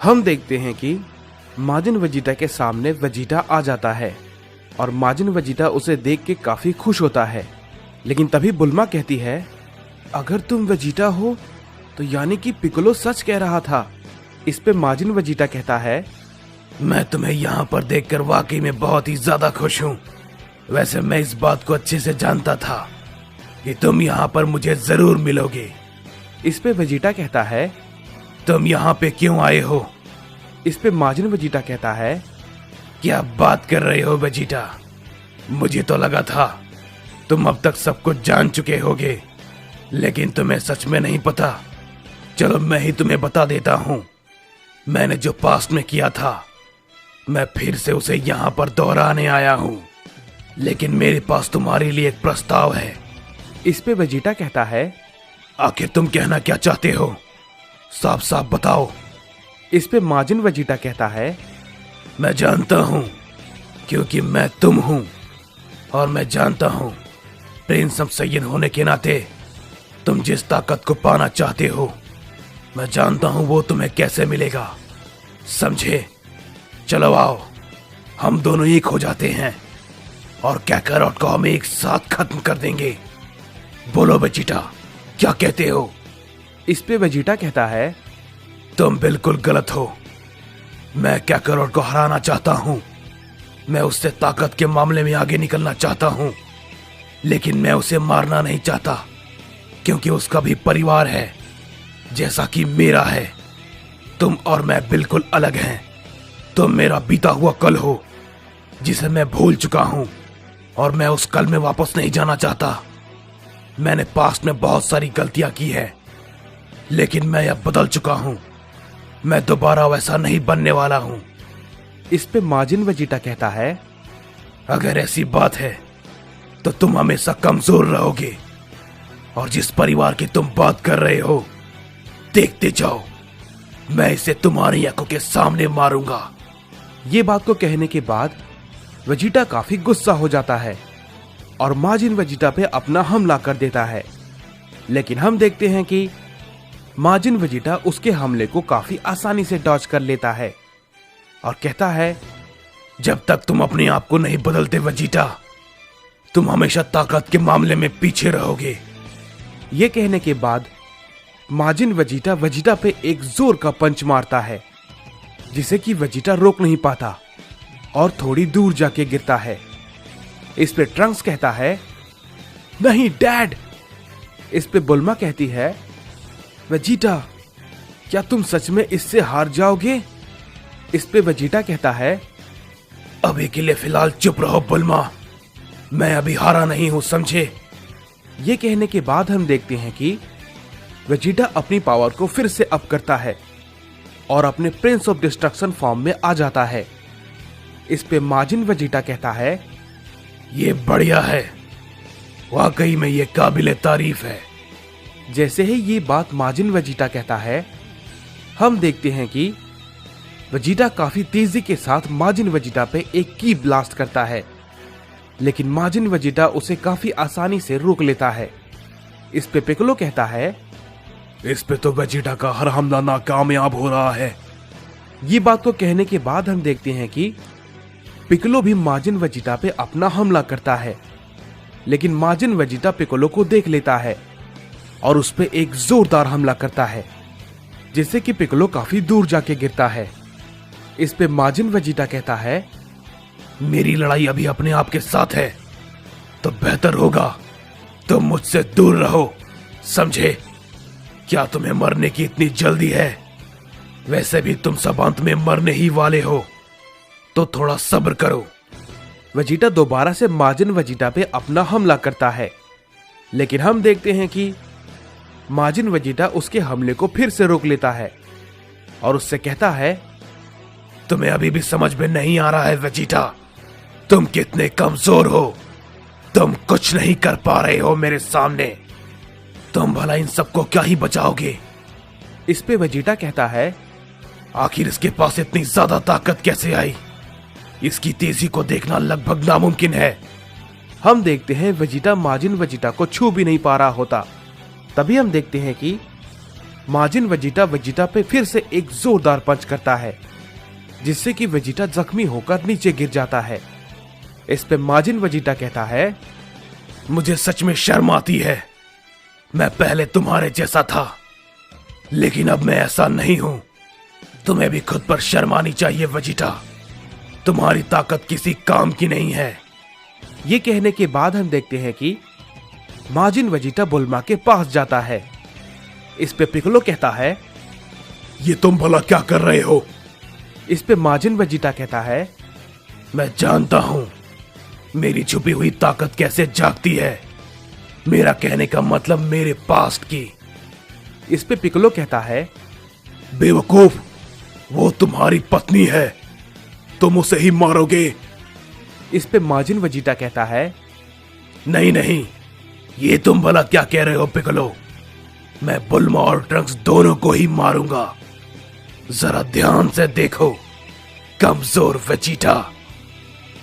हम देखते हैं कि माजिन वेजिटा के सामने वेजिटा आ जाता है और माजिन वेजिटा उसे देख के काफी खुश होता है। लेकिन तभी बुल्मा कहती है, अगर तुम वेजिटा हो तो यानी कि पिकोलो सच कह रहा था। इस पे माजिन वेजिटा कहता है, मैं तुम्हें यहाँ पर देखकर वाकई में बहुत ही ज्यादा खुश हूँ। वैसे मैं इस बात को अच्छे से जानता था कि तुम यहाँ पर मुझे जरूर मिलोगे। इस पे वेजिटा कहता है, तुम यहाँ पे क्यों आए हो? इस पे माजिन वेजिटा कहता है, क्या बात कर रहे हो वेजिटा? मुझे तो लगा था तुम अब तक सब कुछ जान चुके होगे, लेकिन तुम्हें सच में नहीं पता। चलो मैं ही तुम्हें बता देता हूँ। मैंने जो पास्ट में किया था मैं फिर से उसे यहाँ पर दोहराने आया हूँ, लेकिन मेरे पास तुम्हारे लिए एक प्रस्ताव है। इस पे वेजिटा कहता है, आखिर तुम कहना क्या चाहते हो? साफ साफ बताओ। इस पे माजिन वेजिटा कहता है, मैं जानता हूँ क्योंकि मैं तुम हूँ, और मैं जानता हूँ प्रिंस ऑफ सैयद होने के नाते तुम जिस ताकत को पाना चाहते हो, मैं जानता हूँ वो तुम्हें कैसे मिलेगा। समझे? चलो आओ, हम दोनों एक हो जाते हैं और कैकारोट को हम एक साथ खत्म कर देंगे। बोलो वेजिटा, क्या कहते हो? इस पे वेजिटा कहता है, तुम बिल्कुल गलत हो। मैं कैकारोट को हराना चाहता हूँ। मैं उससे ताकत के मामले में आगे निकलना चाहता हूँ, लेकिन मैं उसे मारना नहीं चाहता क्योंकि उसका भी परिवार है जैसा कि मेरा है। तुम और मैं बिल्कुल अलग हैं। तुम मेरा बीता हुआ कल हो जिसे मैं भूल चुका हूँ, और मैं उस कल में वापस नहीं जाना चाहता। मैंने पास्ट में बहुत सारी गलतियां की है, लेकिन मैं अब बदल चुका हूँ। मैं दोबारा वैसा नहीं बनने वाला हूँ। इस पे माजिन वेजिटा कहता है, अगर ऐसी बात है तो तुम हमेशा कमजोर रहोगे, और जिस परिवार की तुम बात कर रहे हो, देखते जाओ मैं इसे तुम्हारी आंखों के सामने मारूंगा। ये बात को कहने के बाद वेजिटा काफी गुस्सा हो जाता है और माजिन वेजिटा पे अपना हमला कर देता है। लेकिन हम देखते हैं कि माजिन वेजिटा उसके हमले को काफी आसानी से डॉज कर लेता है और कहता है, जब तक तुम अपने आप को नहीं बदलते वेजिटा, तुम हमेशा ताकत के मामले में पीछे रहोगे। ये कहने के बाद माजिन वेजिटा पे एक जोर का पंच मारता है, जिसे कि वेजिटा रोक नहीं पाता और थोड़ी दूर जाके गिरता है। इस पे ट्रंक्स कहता है, नहीं डैड। इस पे बुल्मा कहती है, वेजिटा, क्या तुम सच में इससे हार जाओगे? इस पे वेजिटा कहता है, अभी के लिए फिलहाल चुप रहो बुल्मा, मैं अभी हारा नहीं हूं, समझे? ये कहने के बाद हम देखते हैं कि वेजिटा अपनी पावर को फिर से अप करता है और अपने प्रिंस ऑफ डिस्ट्रक्शन फॉर्म में आ जाता है। इस पे माजिन वेजिटा कहता है, ये बढ़िया है, वाकई में ये काबिले तारीफ है। जैसे ही ये बात माजिन वेजिटा कहता है, हम देखते हैं कि वेजिटा काफी तेजी के साथ माजिन वेजिटा पे एक की ब्लास्ट करता है, लेकिन माजिन वेजिटा उसे काफी आसानी से रोक लेता है। इस पे पिकोलो कहता है, इस पे तो वेजिटा का हर हमला नाकामयाब हो रहा है। ये बात को कहने के बाद हम देखते हैं कि पिकोलो भी माजिन वेजिटा पे अपना हमला करता है, लेकिन माजिन वेजिटा पिकोलो को देख लेता है और उस पे एक जोरदार हमला करता है, जिससे कि पिकोलो काफी दूर जाके गिरता है। इस पे माजिन वेजिटा कहता है, मेरी लड़ाई अभी अपने आप के साथ है, तो बेहतर होगा तुम मुझसे दूर रहो, समझे? क्या तुम्हें मरने की इतनी जल्दी है? वैसे भी तुम सब अंत में मरने ही वाले हो, तो थोड़ा सब्र करो। वेजिटा दोबारा से माजिन वेजिटा पे अपना हमला करता है, लेकिन हम देखते हैं कि माजिन वेजिटा उसके हमले को फिर से रोक लेता है और उससे कहता है, तुम्हें अभी भी समझ में नहीं आ रहा है वेजिटा, तुम कितने कमजोर हो। तुम कुछ नहीं कर पा रहे हो मेरे सामने। तुम भला इन सबको क्या ही बचाओगे? इस पे वेजिटा कहता है, आखिर इसके पास इतनी ज्यादा ताकत कैसे आई? इसकी तेजी को देखना लगभग नामुमकिन है। हम देखते हैं वेजिटा माजिन वेजिटा को छू भी नहीं पा रहा होता। तभी हम देखते हैं कि माजिन वेजिटा पे फिर से एक जोरदार पंच करता है, जिससे कि वेजिटा जख्मी होकर नीचे गिर जाता है। इस पे माजिन वेजिटा कहता है, मुझे सच में शर्म आती है। मैं पहले तुम्हारे जैसा था, लेकिन अब मैं ऐसा नहीं हूं। तुम्हें भी खुद पर शर्म आनी चाहिए वेजिटा। तुम्हारी ताकत किसी काम की नहीं है। ये कहने के बाद हम देखते हैं कि माजिन वेजिटा बुल्मा के पास जाता है। इस पे पिकोलो कहता है, ये तुम भला क्या कर रहे हो? इस पे माजिन वेजिटा कहता है, मैं जानता हूं मेरी छुपी हुई ताकत कैसे जागती है। मेरा कहने का मतलब मेरे पास्ट की। इस पे पिकोलो कहता है, बेवकूफ, वो तुम्हारी पत्नी है, तुम उसे ही मारोगे। इस पे माजिन वेजिटा कहता है, नहीं नहीं, ये तुम भला क्या कह रहे हो पिकोलो? मैं बुल्मा और ट्रंक्स दोनों को ही मारूंगा। जरा ध्यान से देखो, कमजोर वेजिटा।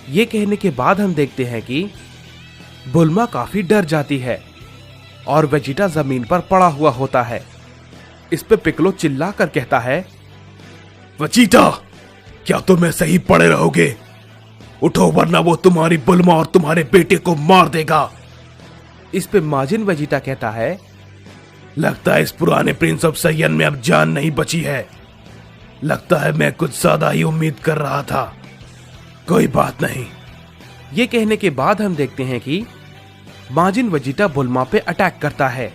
ये कहने के बाद हम देखते हैं कि बुल्मा काफी डर जाती है और वेजिटा जमीन पर पड़ा हुआ होता है। इस पे पिकोलो चिल्लाकर कहता है, वेजिटा, क्या तुम ऐसे ही पड़े रहोगे? उठो, वरना वो तुम्हारी बुल्मा और तुम्हारे बेटे को मार देगा। इस पे माजिन वेजिटा कहता है, लगता है इस पुराने प्रिंस ऑफ सयन में अब जान नहीं बची है। लगता है मैं कुछ ज्यादा ही उम्मीद कर रहा था। कोई बात नहीं। ये कहने के बाद हम देखते हैं कि माजिन वेजिटा बुल्मा पे अटैक करता है,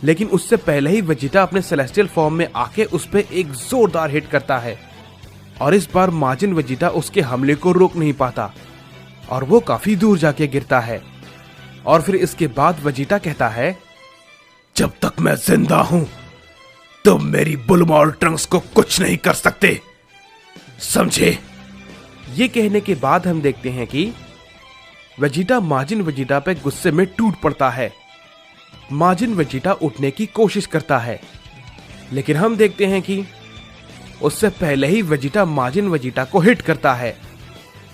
लेकिन उससे पहले ही वेजिटा अपने सेलेस्टियल फॉर्म में आके उस पे एक जोरदार हिट करता है और इस बार माजिन वेजिटा उसके हमले को रोक नहीं पाता और वो काफी दूर जाके गिरता है। और फिर इसके बाद वेजिटा कहता है, जब तक मैं जिंदा हूं तुम मेरी बुल्मा और ट्रंक्स को कुछ नहीं कर सकते, समझे? ये कहने के बाद हम देखते हैं कि वेजिटा माजिन वेजिटा पे गुस्से में टूट पड़ता है। माजिन वेजिटा उठने की कोशिश करता है, लेकिन हम देखते हैं कि उससे पहले ही वेजिटा माजिन वेजिटा को हिट करता है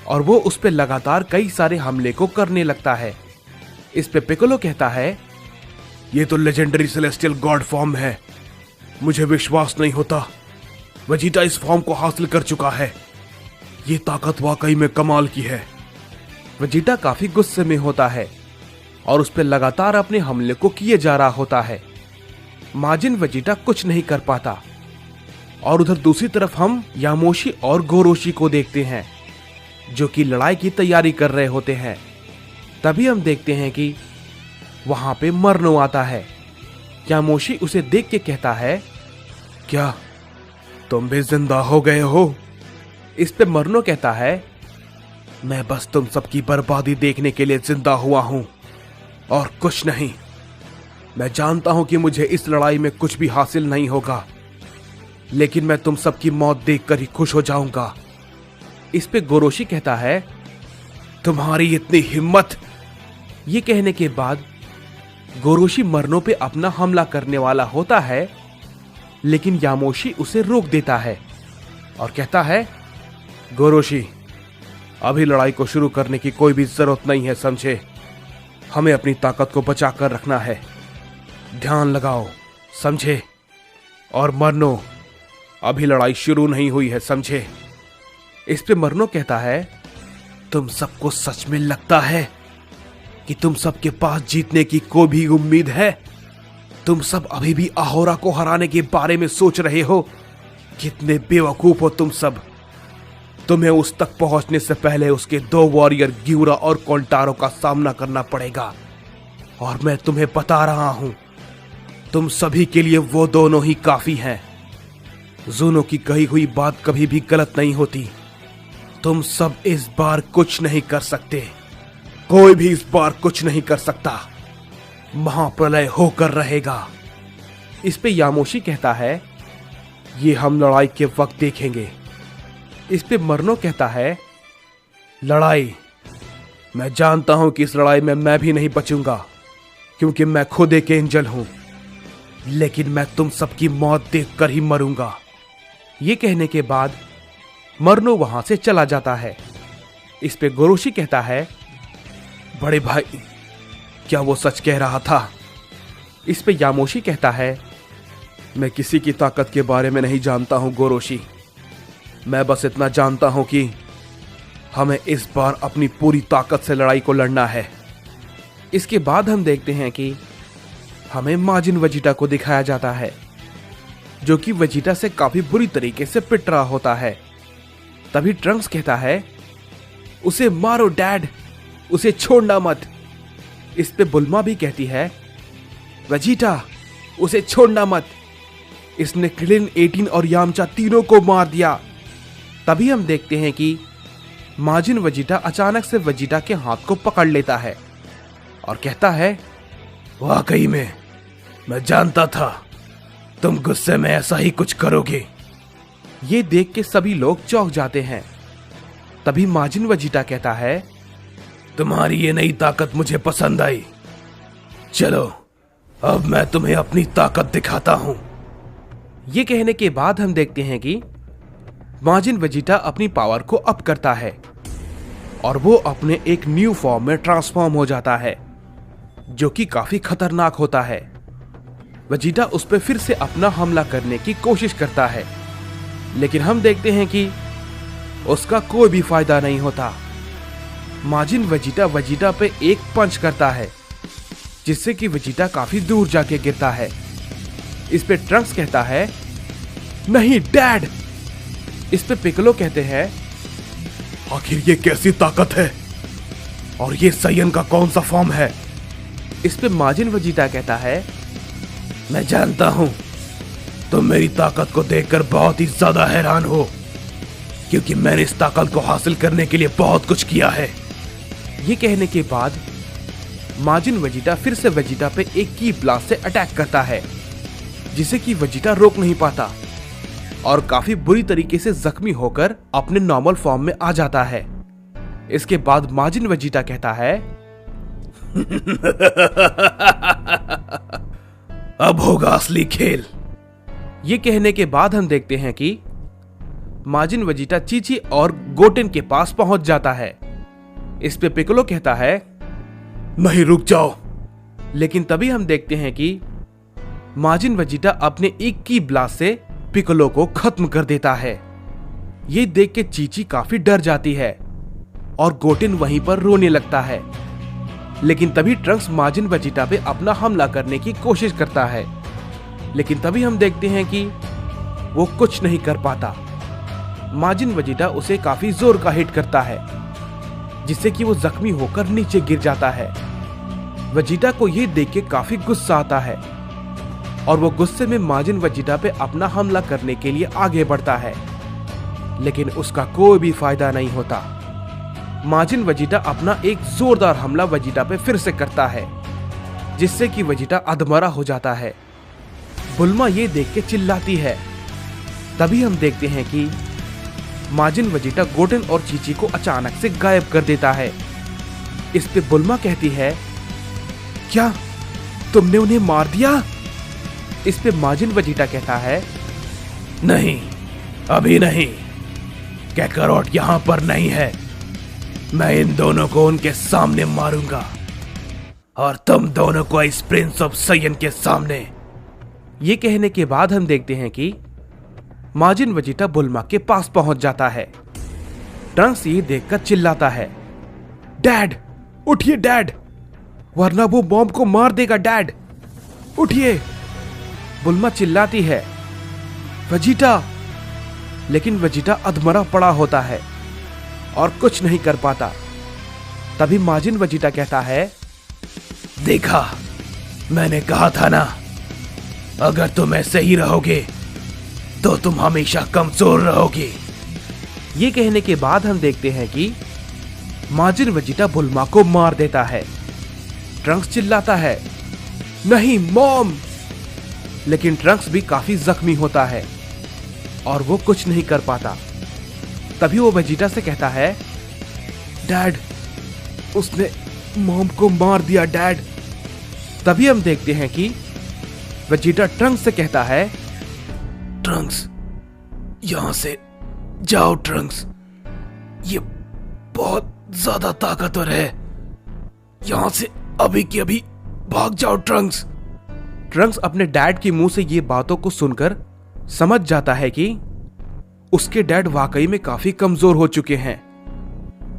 और वो उस पे लगातार कई सारे हमले को करने लगता है। इस पे पिकोलो कहता है, ये तो लेजेंडरी सेलेस्टियल गॉड फॉर्म है। मुझे विश्वास नहीं होता वेजिटा इस फॉर्म को हासिल कर चुका है। ये ताकत वाकई में कमाल की है। वेजिटा काफी गुस्से में होता है और उस पे लगातार अपने हमले को किए जा रहा होता है। माजिन वेजिटा कुछ नहीं कर पाता और उधर दूसरी तरफ हम यामोशी और गोरोशी को देखते हैं, जो कि लड़ाई की तैयारी कर रहे होते हैं। तभी हम देखते हैं कि वहां पे मरनो आता है। यामोशी उसे देख के कहता है, क्या तुम भी जिंदा हो गए हो? इस पे मरनो कहता है, मैं बस तुम सबकी बर्बादी देखने के लिए जिंदा हुआ हूं और कुछ नहीं। मैं जानता हूं कि मुझे इस लड़ाई में कुछ भी हासिल नहीं होगा, लेकिन मैं तुम सबकी मौत देखकर ही खुश हो जाऊंगा। इस पे गोरोशी कहता है, तुम्हारी इतनी हिम्मत? ये कहने के बाद गोरोशी मरनो पे अपना हमला करने वाला होता है, लेकिन यामोशी उसे रोक देता है और कहता है, गोरोशी, अभी लड़ाई को शुरू करने की कोई भी जरूरत नहीं है, समझे? हमें अपनी ताकत को बचाकर रखना है। ध्यान लगाओ, समझे? और मरनो, अभी लड़ाई शुरू नहीं हुई है, समझे? इस पे मरनो कहता है, तुम सबको सच में लगता है कि तुम सबके पास जीतने की कोई भी उम्मीद है? तुम सब अभी भी अहोरा को हराने के बारे में सोच रहे हो? कितने बेवकूफ हो तुम सब। तुम्हें उस तक पहुंचने से पहले उसके 2 वॉरियर ग्यूरा और कोल्टारो का सामना करना पड़ेगा, और मैं तुम्हें बता रहा हूं, तुम सभी के लिए वो दोनों ही काफी हैं। ज़ूनो की कही हुई बात कभी भी गलत नहीं होती। तुम सब इस बार कुछ नहीं कर सकते। कोई भी इस बार कुछ नहीं कर सकता। महाप्रलय होकर रहेगा। इस पे यामोशी कहता है, ये हम लड़ाई के वक्त देखेंगे। इस पे मरनो कहता है, लड़ाई, मैं जानता हूं कि इस लड़ाई में मैं भी नहीं बचूंगा, क्योंकि मैं खुद एक एंजल हूं, लेकिन मैं तुम सबकी मौत देखकर ही मरूंगा। ये कहने के बाद मरनो वहां से चला जाता है। इस पे गोरोशी कहता है, बड़े भाई, क्या वो सच कह रहा था? इस पे यामोशी कहता है, मैं किसी की ताकत के बारे में नहीं जानता हूं गोरोशी। मैं बस इतना जानता हूं कि हमें इस बार अपनी पूरी ताकत से लड़ाई को लड़ना है। इसके बाद हम देखते हैं कि हमें माजिन वेजिटा को दिखाया जाता है, जो कि वेजिटा से काफी बुरी तरीके से पिट रहा होता है। तभी ट्रंक्स कहता है, उसे मारो डैड, उसे छोड़ना मत। इस पे बुल्मा भी कहती है, वेजिटा उसे छोड़ना मत, इसने क्रिलिन, 18 और यामचा तीनों को मार दिया। तभी हम देखते हैं कि माजिन वेजिटा अचानक से वेजिटा के हाथ को पकड़ लेता है और कहता है, वाकई में मैं जानता था तुम गुस्से में ऐसा ही कुछ करोगे। ये देख के सभी लोग चौंक जाते हैं। तभी माजिन वेजिटा कहता है, तुम्हारी ये नई ताकत मुझे पसंद आई। चलो अब मैं तुम्हें अपनी ताकत दिखाता हूं। ये कहने के बाद हम देखते हैं कि माजिन वेजिटा अपनी पावर को अप करता है और वो अपने एक न्यू फॉर्म में ट्रांसफॉर्म हो जाता है, जो कि काफी खतरनाक होता है। वेजिटा उस पर फिर से अपना हमला करने की कोशिश करता है, लेकिन हम देखते हैं कि उसका कोई भी फायदा नहीं होता। माजिन वेजिटा पे एक पंच करता है, जिससे कि वेजिटा काफी दूर जाके गिरता है। इस पे ट्रंक्स कहता है, नहीं डैड। इस पे पिकलो कहते हैं, आखिर ये कैसी ताकत है और ये सायन का कौन सा फॉर्म है? इस पे माजिन वेजिटा कहता है, मैं जानता हूं तुम मेरी ताकत को देखकर बहुत ही ज्यादा हैरान हो, क्योंकि मैंने इस ताकत को हासिल करने के लिए बहुत कुछ किया है। ये कहने के बाद माजिन वेजिटा फिर से वेजिटा पे एक की ब्लास्ट से अटैक करता है, जिसे कि वेजिटा रोक नहीं पाता और काफी बुरी तरीके से जख्मी होकर अपने नॉर्मल फॉर्म में आ जाता है। इसके बाद माजिन वेजिटा कहता है, अब होगा असली खेल। ये कहने के बाद हम देखते हैं कि माजिन वेजिटा चीची और गोटेन के पास पहुंच जाता है। इस पे पिकलो कहता है, नहीं रुक जाओ। लेकिन तभी हम देखते हैं कि माजिन वेजिटा अपने एक की ब्लास्ट से पिकलो को खत्म कर देता है। ये देख के चीची काफी डर जाती है और गोटेन वहीं पर रोने लगता है। लेकिन तभी ट्रंक्स माजिन वेजिटा पे अपना हमला करने की कोशिश करता है, लेकिन तभी हम देखते हैं कि वो कुछ नहीं कर पाता। माजिन वेजिटा उसे काफी जोर का हिट करता है, जिससे कि वो जख्मी होकर नीचे गिर जाता है। वेजिटा को ये देख के काफी गुस्सा आता है और वो गुस्से में माजिन वेजिटा पे अपना हमला करने के लिए आगे बढ़ता है, लेकिन उसका कोई भी फायदा नहीं होता। माजिन वेजिटा अपना एक जोरदार हमला वेजिटा पे फिर से करता है, जिससे कि वेजिटा अधमरा हो जाता है। बुल्मा ये देख के चिल्लाती है। तभी हम देखते हैं कि माजिन वेजिटा गोटेन और चीची को अचानक से गायब कर देता है। इस पे बुल्मा कहती है, क्या तुमने उन्हें मार दिया? इस पे माजिन वेजिटा कहता है, नहीं अभी नहीं, कैकारोट यहां पर नहीं है। मैं इन दोनों को उनके सामने मारूंगा और तुम दोनों को इस प्रिंस ऑफ सायन के सामने। ये कहने के बाद हम देखते हैं कि माजिन वेजिटा बुल्मा के पास पहुंच जाता है। ट्रंक्स ये देखकर चिल्लाता है, डैड उठिए डैड, वरना वो मॉम को मार देगा। डैड उठिए। बुल्मा चिल्लाती है, वेजिटा। लेकिन वेजिटा अधमरा पड़ा होता है और कुछ नहीं कर पाता। तभी माजिन वेजिटा कहता है, देखा, मैंने कहा था ना, अगर तुम ऐसे ही रहोगे तो तुम हमेशा कमजोर रहोगे। ये कहने के बाद हम देखते हैं कि माजिन वेजिटा बुल्मा को मार देता है। ट्रंक्स चिल्लाता है, नहीं मॉम। लेकिन ट्रंक्स भी काफी जख्मी होता है और वो कुछ नहीं कर पाता। तभी वो वेजिटा से कहता है, डैड उसने मॉम को मार दिया डैड। तभी हम देखते हैं कि वेजिटा ट्रंक्स से कहता है, ट्रंक्स यहां से जाओ। ट्रंक्स ये बहुत ज्यादा ताकतवर है, यहां से अभी की अभी भाग जाओ। ट्रंक्स ट्रंक्स अपने डैड के मुंह से ये बातों को सुनकर समझ जाता है कि उसके डैड वाकई में काफी कमजोर हो चुके हैं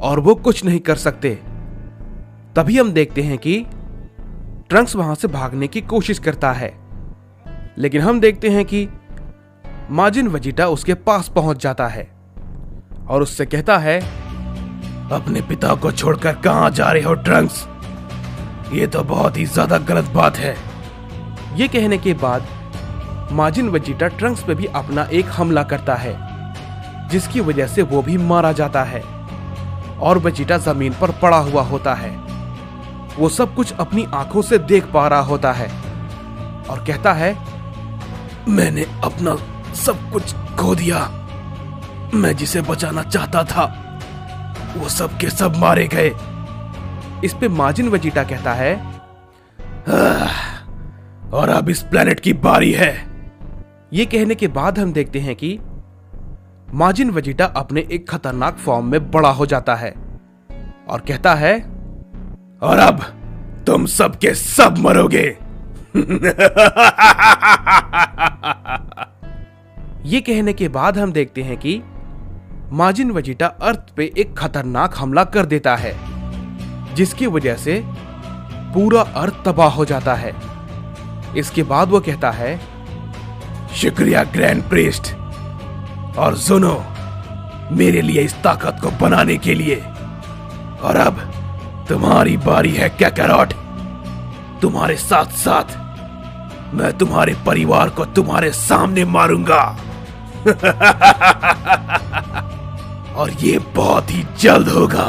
और वो कुछ नहीं कर सकते। तभी हम देखते हैं कि ट्रंक्स वहां से भागने की कोशिश करता है, लेकिन हम देखते हैं कि माजिन वेजिटा उसके पास पहुंच जाता है और उससे कहता है, अपने पिता को छोड़कर कहां जा रहे हो ट्रंक्स? ये तो बहुत ही ज्यादा गलत बात है। ये कहने के बाद माजिन वेजिटा ट्रंक्स पे भी अपना एक हमला करता है, जिसकी वजह से वो भी मारा जाता है और वेजिटा जमीन पर पड़ा हुआ होता है। वो सब कुछ अपनी आंखों से देख पा रहा होता है और कहता है, मैंने अपना सब कुछ खो दिया। मैं जिसे बचाना चाहता था वो सब के सब मारे गए। इस पे माजिन वेजिटा कहता है, और अब इस प्लेनेट की बारी है। ये कहने के बाद हम देखते हैं कि माजिन वेजिटा अपने एक खतरनाक फॉर्म में बड़ा हो जाता है और कहता है, और अब तुम सब के सब मरोगे। ये कहने के बाद हम देखते हैं कि माजिन वेजिटा अर्थ पे एक खतरनाक हमला कर देता है, जिसकी वजह से पूरा अर्थ तबाह हो जाता है। इसके बाद वो कहता है, शुक्रिया ग्रैंड प्रीस्ट और जुनो मेरे लिए इस ताकत को बनाने के लिए। और अब तुम्हारी बारी है कैकैरॉट। तुम्हारे साथ साथ मैं तुम्हारे परिवार को तुम्हारे सामने मारूंगा। और ये बहुत ही जल्द होगा।